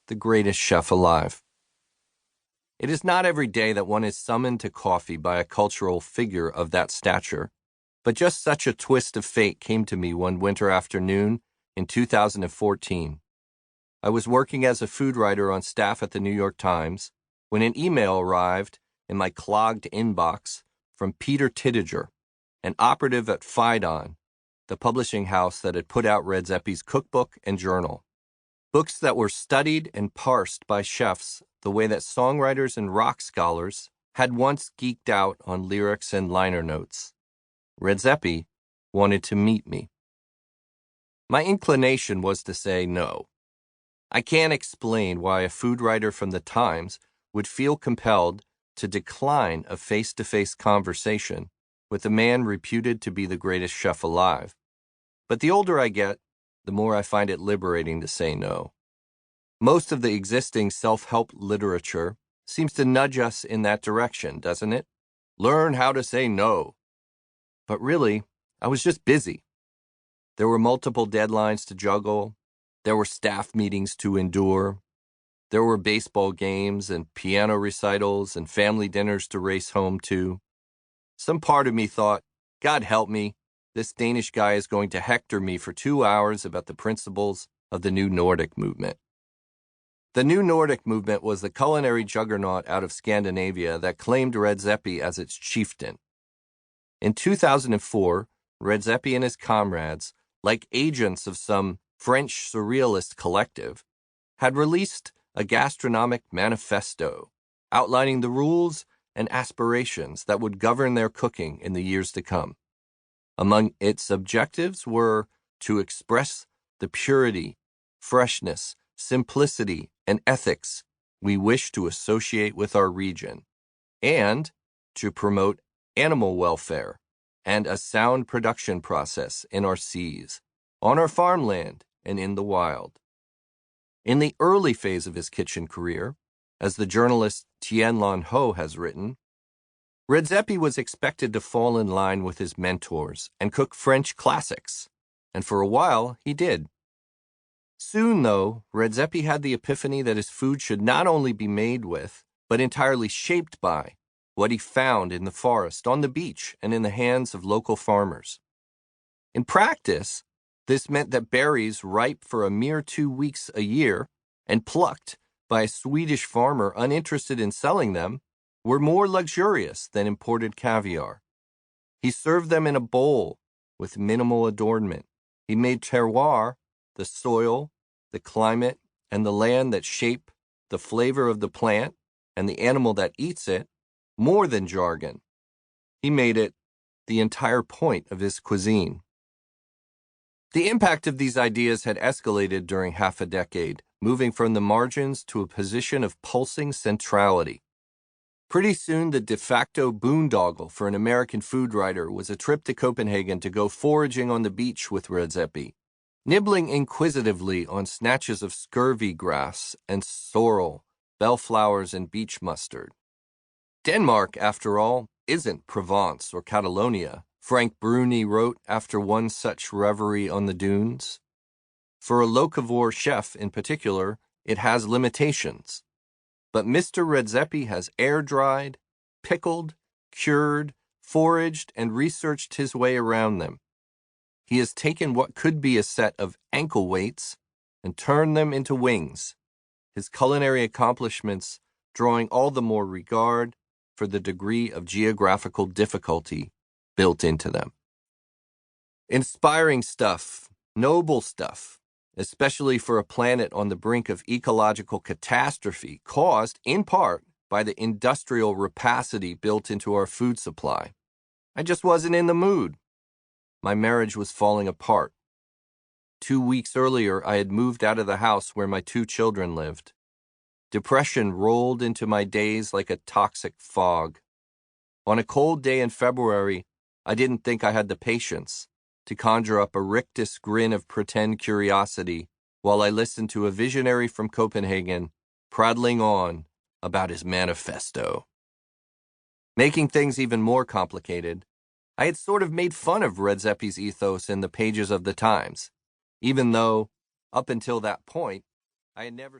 the greatest chef alive. It is not every day that one is summoned to coffee by a cultural figure of that stature, but just such a twist of fate came to me one winter afternoon in 2014. I was working as a food writer on staff at the New York Times when an email arrived in my clogged inbox from Peter Tittiger, an operative at Phaidon, the publishing house that had put out Redzepi's cookbook and journal. Books that were studied and parsed by chefs the way that songwriters and rock scholars had once geeked out on lyrics and liner notes. Redzepi wanted to meet me. My inclination was to say no. I can't explain why a food writer from the Times would feel compelled to decline a face-to-face conversation with a man reputed to be the greatest chef alive. But the older I get, the more I find it liberating to say no. Most of the existing self-help literature seems to nudge us in that direction, doesn't it? Learn how to say no. But really, I was just busy. There were multiple deadlines to juggle. There were staff meetings to endure. There were baseball games and piano recitals and family dinners to race home to. Some part of me thought, God help me, this Danish guy is going to hector me for 2 hours about the principles of the New Nordic movement. The New Nordic movement was the culinary juggernaut out of Scandinavia that claimed Redzepi as its chieftain. In 2004, Redzepi and his comrades, like agents of some French surrealist collective, had released a gastronomic manifesto outlining the rules and aspirations that would govern their cooking in the years to come. Among its objectives were to express the purity, freshness, simplicity, and ethics we wish to associate with our region, and to promote animal welfare and a sound production process in our seas, on our farmland, and in the wild. In the early phase of his kitchen career, as the journalist Tien Lan Ho has written, Redzepi was expected to fall in line with his mentors and cook French classics, and for a while he did. Soon, though, Redzepi had the epiphany that his food should not only be made with, but entirely shaped by, what he found in the forest, on the beach, and in the hands of local farmers. In practice, this meant that berries ripe for a mere 2 weeks a year and plucked by a Swedish farmer uninterested in selling them were more luxurious than imported caviar. He served them in a bowl with minimal adornment. He made terroir, the soil, the climate, and the land that shape the flavor of the plant and the animal that eats it, more than jargon. He made it the entire point of his cuisine. The impact of these ideas had escalated during half a decade, moving from the margins to a position of pulsing centrality. Pretty soon, the de facto boondoggle for an American food writer was a trip to Copenhagen to go foraging on the beach with Redzepi, nibbling inquisitively on snatches of scurvy grass and sorrel, bellflowers, and beach mustard. Denmark, after all, isn't Provence or Catalonia, Frank Bruni wrote after one such reverie on the dunes. For a locavore chef in particular, it has limitations. But Mr. Redzepi has air-dried, pickled, cured, foraged, and researched his way around them. He has taken what could be a set of ankle weights and turned them into wings, his culinary accomplishments drawing all the more regard for the degree of geographical difficulty built into them. Inspiring stuff, noble stuff, especially for a planet on the brink of ecological catastrophe caused, in part, by the industrial rapacity built into our food supply. I just wasn't in the mood. My marriage was falling apart. 2 weeks earlier, I had moved out of the house where my 2 children lived. Depression rolled into my days like a toxic fog. On a cold day in February, I didn't think I had the patience to conjure up a rictus grin of pretend curiosity while I listened to a visionary from Copenhagen prattling on about his manifesto. Making things even more complicated, I had sort of made fun of Redzepi's ethos in the pages of the Times, even though, up until that point, I had never